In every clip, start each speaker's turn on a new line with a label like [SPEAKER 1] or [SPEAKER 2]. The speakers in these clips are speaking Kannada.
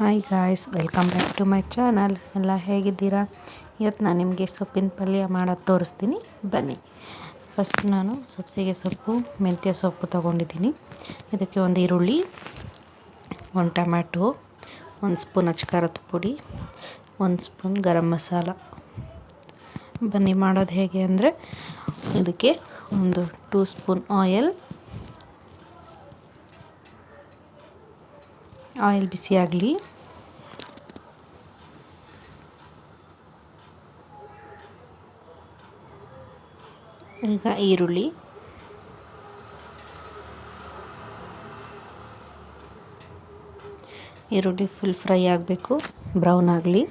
[SPEAKER 1] Hi guys, welcome back to my channel. ಎಲ್ಲ ಹೇಗಿದ್ದೀರಾ? ಇವತ್ತು ನಾನು ನಿಮಗೆ ಸೊಪ್ಪಿನ ಪಲ್ಯ ಮಾಡೋದು ತೋರಿಸ್ತೀನಿ, ಬನ್ನಿ. ಫಸ್ಟ್ ನಾನು ಸಬ್ಸಿಗೆ ಸೊಪ್ಪು, ಮೆಂತ್ಯ ಸೊಪ್ಪು ತೊಗೊಂಡಿದ್ದೀನಿ. ಇದಕ್ಕೆ ಒಂದು ಈರುಳ್ಳಿ, ಒಂದು ಟೊಮ್ಯಾಟೊ, ಒಂದು ಸ್ಪೂನ್ ಅಚ್ಕಾರದ ಪುಡಿ, ಒಂದು ಸ್ಪೂನ್ ಗರಂ ಮಸಾಲ. ಬನ್ನಿ ಮಾಡೋದು ಹೇಗೆ ಅಂದರೆ, ಇದಕ್ಕೆ ಒಂದು 2 ಸ್ಪೂನ್ ಆಯಿಲ್ ಬಿಸಿ ಆಗಲಿ. ಈಗ ಈರುಳ್ಳಿ ಫುಲ್ ಫ್ರೈ ಆಗಬೇಕು, ಬ್ರೌನ್ ಆಗಲಿ.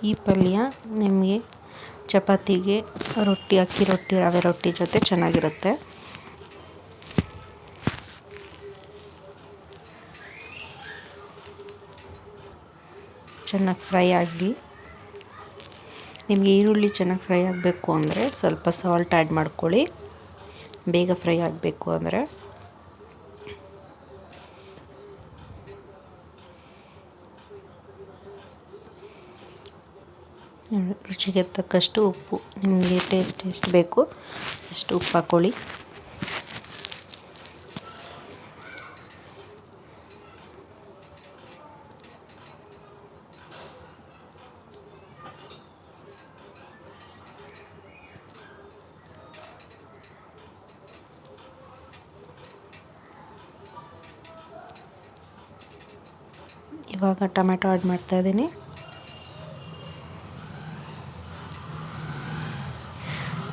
[SPEAKER 1] ಈ ಪಲ್ಯ ನಿಮಗೆ ಚಪಾತಿಗೆ, ಅಕ್ಕಿ ರೊಟ್ಟಿ, ರವೆ ರೊಟ್ಟಿ ಜೊತೆ ಚೆನ್ನಾಗಿರುತ್ತೆ. ಚೆನ್ನಾಗಿ ಫ್ರೈ ಆಗಲಿ. ನಿಮಗೆ ಈರುಳ್ಳಿ ಚೆನ್ನಾಗಿ ಫ್ರೈ ಆಗಬೇಕು ಅಂದರೆ ಸ್ವಲ್ಪ ಸಾಲ್ಟ್ ಆ್ಯಡ್ ಮಾಡ್ಕೊಳ್ಳಿ, ಬೇಗ ಫ್ರೈ ಆಗಬೇಕು ಅಂದರೆ. ರುಚಿಗೆ ತಕ್ಕಷ್ಟು ಉಪ್ಪು, ನಿಮಗೆ ಟೇಸ್ಟ್ ಎಷ್ಟು ಬೇಕು ಅಷ್ಟು ಉಪ್ಪು ಹಾಕ್ಕೊಳ್ಳಿ. ಇವಾಗ ಟೊಮೆಟೊ ಆ್ಯಡ್ ಮಾಡ್ತಾಯಿದ್ದೀನಿ.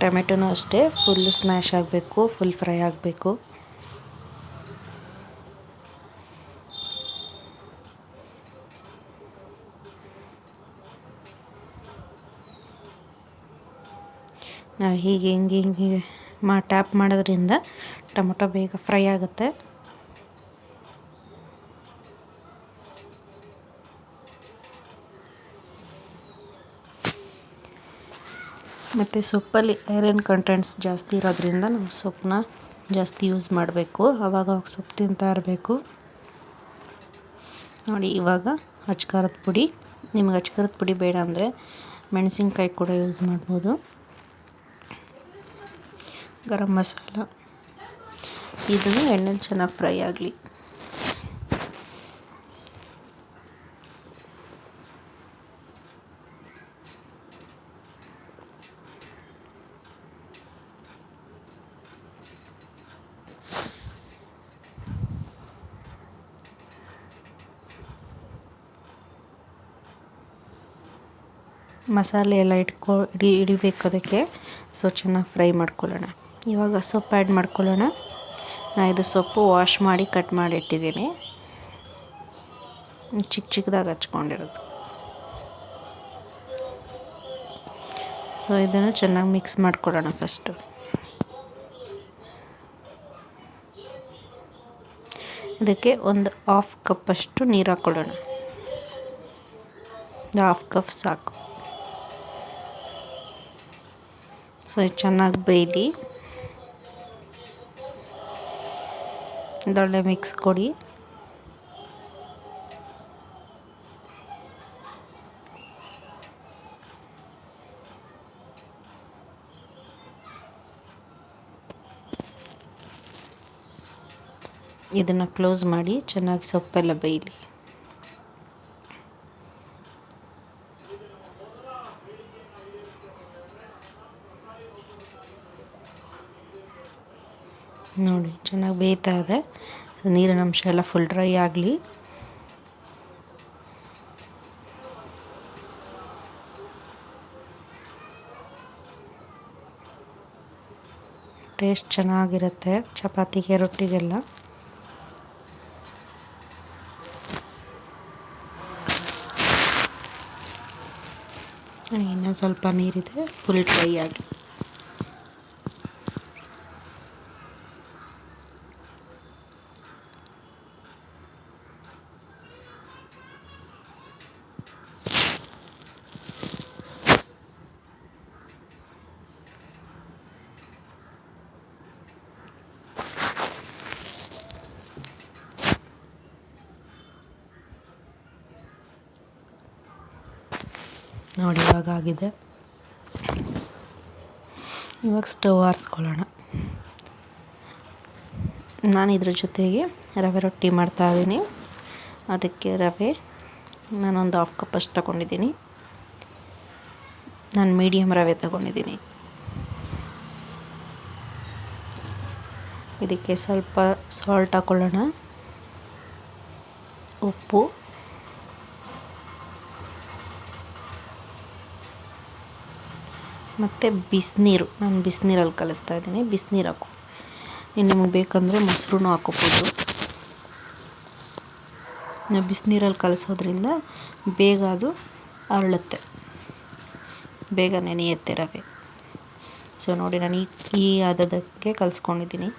[SPEAKER 1] ಟೊಮೆಟೊನೂ ಅಷ್ಟೇ ಫುಲ್ ಸ್ಮ್ಯಾಶ್ ಆಗಬೇಕು, ಫುಲ್ ಫ್ರೈ ಆಗಬೇಕು. ನಾವು ಹಿಂಗೆ ಟ್ಯಾಪ್ ಮಾಡೋದ್ರಿಂದ ಟೊಮೆಟೊ ಬೇಗ ಫ್ರೈ ಆಗುತ್ತೆ. ಮತ್ತು ಸೊಪ್ಪಲ್ಲಿ ಐರನ್ ಕಂಟೆಂಟ್ಸ್ ಜಾಸ್ತಿ ಇರೋದ್ರಿಂದ ನಾವು ಸೊಪ್ಪನ್ನ ಜಾಸ್ತಿ ಯೂಸ್ ಮಾಡಬೇಕು, ಆವಾಗ ಸೊಪ್ಪು ತಿಂತಾ ಇರಬೇಕು. ನೋಡಿ, ಇವಾಗ ಅಚ್ಕಾರದ ಪುಡಿ. ನಿಮ್ಗೆ ಅಚ್ಕಾರದ ಪುಡಿ ಬೇಡ ಅಂದರೆ ಮೆಣಸಿನ್ಕಾಯಿ ಕೂಡ ಯೂಸ್ ಮಾಡ್ಬೋದು. ಗರಂ ಮಸಾಲ. ಇದನ್ನು ಎಣ್ಣೆಲಿ ಚೆನ್ನಾಗಿ ಫ್ರೈ ಆಗಲಿ. ಮಸಾಲೆ ಎಲ್ಲ ಹಿಡಿಬೇಕು ಅದಕ್ಕೆ, ಸೊ ಚೆನ್ನಾಗಿ ಫ್ರೈ ಮಾಡ್ಕೊಳ್ಳೋಣ. ಇವಾಗ ಸೊಪ್ಪು ಆ್ಯಡ್ ಮಾಡ್ಕೊಳ್ಳೋಣ. ನಾನು ಇದು ಸೊಪ್ಪು ವಾಶ್ ಮಾಡಿ ಕಟ್ ಮಾಡಿ ಇಟ್ಟಿದ್ದೀನಿ, ಚಿಕ್ಕದಾಗಿ ಹಚ್ಕೊಂಡಿರೋದು. ಸೊ ಇದನ್ನು ಚೆನ್ನಾಗಿ ಮಿಕ್ಸ್ ಮಾಡ್ಕೊಳ್ಳೋಣ. ಫಸ್ಟು ಇದಕ್ಕೆ ಒಂದು 1/2 ಕಪ್ಪಷ್ಟು ನೀರು ಹಾಕ್ಕೊಳ್ಳೋಣ. 1/2 ಕಪ್ ಸಾಕು. ಸೊ ಇದು ಚೆನ್ನಾಗಿ ಬೇಯಲಿ. ಇದೊಳ್ಳೆ ಮಿಕ್ಸ್ ಕೊಡಿ. ಇದನ್ನು ಕ್ಲೋಸ್ ಮಾಡಿ ಚೆನ್ನಾಗಿ ಸೊಪ್ಪೆಲ್ಲ ಬೇಯಲಿ. ನೋಡಿ, ಚೆನ್ನಾಗಿ ಬೇಯ್ತಾ ಇದೆ. ನೀರಿನ ಅಂಶ ಎಲ್ಲ ಫುಲ್ ಡ್ರೈ ಆಗಲಿ. ಟೇಸ್ಟ್ ಚೆನ್ನಾಗಿರುತ್ತೆ ಚಪಾತಿಗೆ, ರೊಟ್ಟಿಗೆಲ್ಲ. ಇನ್ನೂ ಸ್ವಲ್ಪ ನೀರಿದೆ, ಫುಲ್ ಡ್ರೈ ಆಗಲಿ. ನೋಡಿ ಇವಾಗ ಆಗಿದೆ. ಇವಾಗ ಸ್ಟವ್ ಆರಿಸ್ಕೊಳ್ಳೋಣ. ನಾನು ಇದ್ರ ಜೊತೆಗೆ ರವೆ ರೊಟ್ಟಿ ಮಾಡ್ತಾಯಿದ್ದೀನಿ. ಅದಕ್ಕೆ ರವೆ ನಾನೊಂದು 1/2 ಕಪ್ ಅಷ್ಟು ತಗೊಂಡಿದ್ದೀನಿ. ನಾನು ಮೀಡಿಯಮ್ ರವೆ ತಗೊಂಡಿದ್ದೀನಿ. ಇದಕ್ಕೆ ಸ್ವಲ್ಪ ಸಾಲ್ಟ್ ಹಾಕ್ಕೊಳ್ಳೋಣ, ಉಪ್ಪು, ಮತ್ತು ಬಿಸಿನೀರು. ನಾನು ಬಿಸಿನೀರಲ್ಲಿ ಕಲಿಸ್ತಾ ಇದ್ದೀನಿ. ಬಿಸಿನೀರು ಹಾಕು. ಇನ್ನು ನಿಮಗೆ ಬೇಕಂದರೆ ಮೊಸರು ಹಾಕೋಬೋದು. ಬಿಸಿನೀರಲ್ಲಿ ಕಲಿಸೋದ್ರಿಂದ ಬೇಗ ಅದು ಅರಳುತ್ತೆ, ಬೇಗ ನೆನೆಯುತ್ತೆ ರವೆ. ಸೊ ನೋಡಿ, ನಾನು ಈ ಹದಕ್ಕೆ ಕಲಿಸ್ಕೊಂಡಿದ್ದೀನಿ.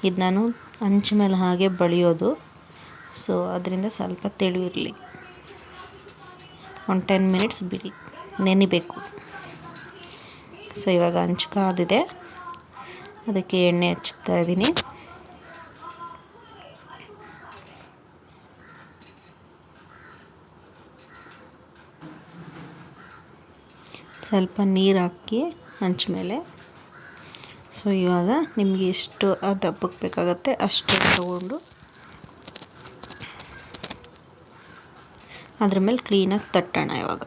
[SPEAKER 1] ಇದು ನಾನು ಹಂಚ ಮೇಲೆ ಹಾಗೆ ಬಳಿಯೋದು. ಸೊ ಅದರಿಂದ ಸ್ವಲ್ಪ ತೆಳು ಇರಲಿ. ಒಂದು 10 ಮಿನಿಟ್ಸ್ ಬಿಡಿ, ನೆನಿಬೇಕು. ಸೊ ಇವಾಗ ಹಂಚು ಕಾದಿದೆ, ಅದಕ್ಕೆ ಎಣ್ಣೆ ಹಚ್ತಾ ಇದ್ದೀನಿ. ಸ್ವಲ್ಪ ನೀರು ಹಾಕಿ ಹಂಚ ಮೇಲೆ. ಸೊ ಇವಾಗ ನಿಮಗೆ ಎಷ್ಟು ದಪ್ಪಕ್ಕೆ ಬೇಕಾಗತ್ತೆ ಅಷ್ಟು ತಗೊಂಡು ಅದ್ರ ಮೇಲೆ ಕ್ಲೀನಾಗಿ ತಟ್ಟೋಣ. ಇವಾಗ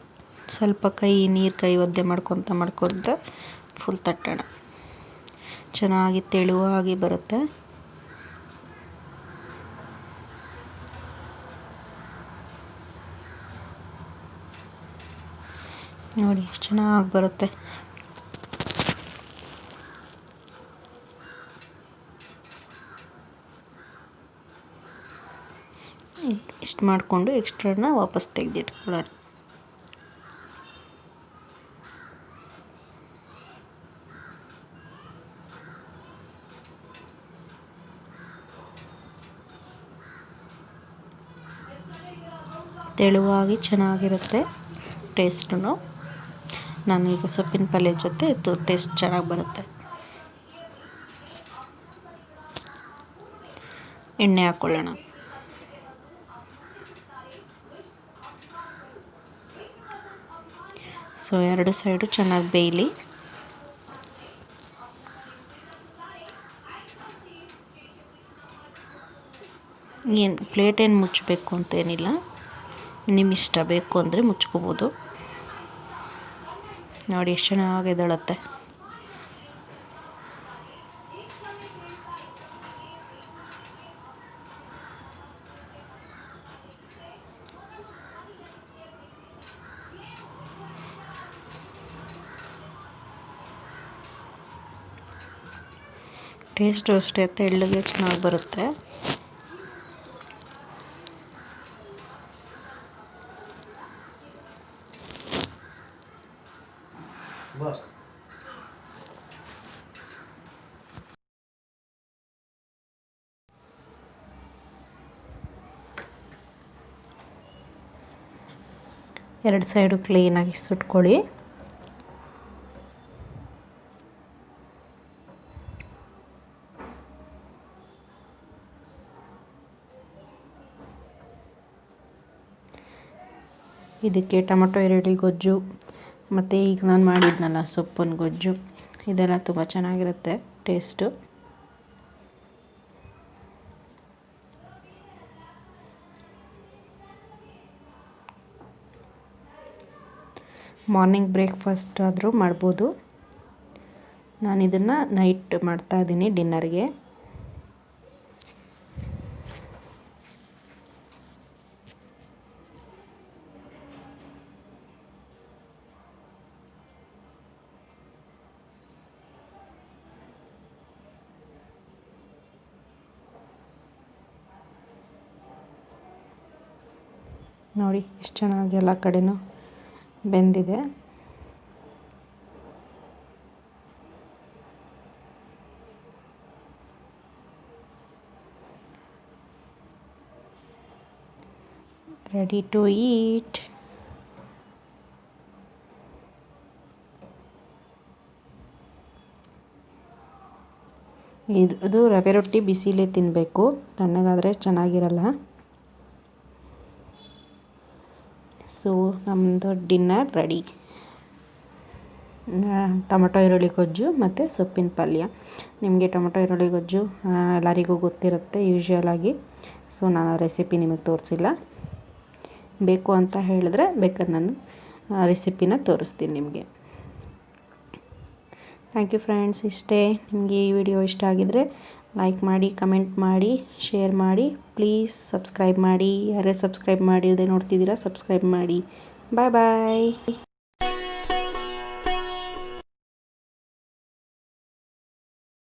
[SPEAKER 1] ಸ್ವಲ್ಪ ಕೈ ಒದ್ದೆ ಮಾಡ್ಕೊತ ಫುಲ್ ತಟ್ಟೋಣ. ಚೆನ್ನಾಗಿ ತೆಳುವಾಗಿ ಬರುತ್ತೆ. ನೋಡಿ ಎಷ್ಟು ಚೆನ್ನಾಗಿ ಬರುತ್ತೆ. ಇಷ್ಟು ಮಾಡಿಕೊಂಡು ಎಕ್ಸ್ಟ್ರಾನ ವಾಪಸ್ ತೆಗೆದಿಟ್ಕೊಳ್ಳೋಣ. ತೆಳುವಾಗಿ ಚೆನ್ನಾಗಿರುತ್ತೆ ಟೇಸ್ಟು. ನಾನೀಗ ಸೊಪ್ಪಿನ ಪಲ್ಯ ಜೊತೆ ಟೇಸ್ಟ್ ಚೆನ್ನಾಗಿ ಬರುತ್ತೆ. ಎಣ್ಣೆ ಹಾಕ್ಕೊಳ್ಳೋಣ. ಸೊ 2 ಸೈಡು ಚೆನ್ನಾಗಿ ಬೇಯಲಿ. ಪ್ಲೇಟೇನು ಮುಚ್ಚಬೇಕು ಅಂತೇನಿಲ್ಲ, ನಿಮ್ಮ ಇಷ್ಟ. ಬೇಕು ಅಂದರೆ ಮುಚ್ಕೋಬೋದು. ನೋಡಿ ಎಷ್ಟು ಚೆನ್ನಾಗಿ ಎದ್ದೇಳುತ್ತೆ. ಟೇಸ್ಟು ಅಷ್ಟೇ ತೆಳ್ಳಗೆ ಚೆನ್ನಾಗಿ ಬರುತ್ತೆ. ಎರಡು ಸೈಡು ಕ್ಲೀನಾಗಿ ಸುಟ್ಕೊಳ್ಳಿ. ಇದಕ್ಕೆ ಟೊಮಟೊ ಈರುಳ್ಳಿ ಗೊಜ್ಜು ಮತ್ತು ಈಗ ನಾನು ಮಾಡಿದ್ನಲ್ಲ ಸೊಪ್ಪಿನ ಗೊಜ್ಜು, ಇದೆಲ್ಲ ತುಂಬ ಚೆನ್ನಾಗಿರುತ್ತೆ ಟೇಸ್ಟು. ಮಾರ್ನಿಂಗ್ ಬ್ರೇಕ್ಫಾಸ್ಟ್ ಆದರೂ ಮಾಡ್ಬೋದು. ನಾನು ಇದನ್ನು ನೈಟ್ ಮಾಡ್ತಾಯಿದ್ದೀನಿ ಡಿನ್ನರ್ಗೆ. ನೋಡಿ ಎಷ್ಟು ಚೆನ್ನಾಗಿ ಎಲ್ಲ ಕಡೆನೂ ಬೆಂದಿದೆ. Ready to eat. ಇದು ರವೆ ರೊಟ್ಟಿ ಬಿಸಿಲೇ ತಿನ್ನಬೇಕು, ತಣ್ಣಗಾದರೆ ಚೆನ್ನಾಗಿರಲ್ಲ. ಸೊ ನಮ್ಮದು ಡಿನ್ನರ್ ರೆಡಿ. ಟೊಮೊಟೊ ಈರುಳ್ಳಿ ಗೊಜ್ಜು ಮತ್ತು ಸೊಪ್ಪಿನ ಪಲ್ಯ. ನಿಮಗೆ ಟೊಮೊಟೊ ಈರುಳ್ಳಿ ಗೊಜ್ಜು ಎಲ್ಲರಿಗೂ ಗೊತ್ತಿರುತ್ತೆ ಯೂಶ್ವಲಾಗಿ. ಸೊ ನಾನು ರೆಸಿಪಿ ನಿಮಗೆ ತೋರಿಸಿಲ್ಲ. ಬೇಕು ಅಂತ ಹೇಳಿದ್ರೆ ಬೇಕಾದ್ರೆ ನಾನು ರೆಸಿಪಿನ ತೋರಿಸ್ತೀನಿ ನಿಮಗೆ. Thank you friends. ಇಷ್ಟೇ. ನಿಮಗೆ ಈ ವಿಡಿಯೋ ಇಷ್ಟ ಆಗಿದರೆ ಲೈಕ್ ಮಾಡಿ, ಕಮೆಂಟ್ ಮಾಡಿ, ಶೇರ್ ಮಾಡಿ. ಪ್ಲೀಸ್ ಸಬ್ಸ್ಕ್ರೈಬ್ ಮಾಡಿ. ಯಾರ್ಯಾರು ಸಬ್ಸ್ಕ್ರೈಬ್ ಮಾಡಿರದೆ ನೋಡ್ತಿದ್ದೀರಾ ಸಬ್ಸ್ಕ್ರೈಬ್ ಮಾಡಿ. ಬಾಯ್ ಬಾಯ್.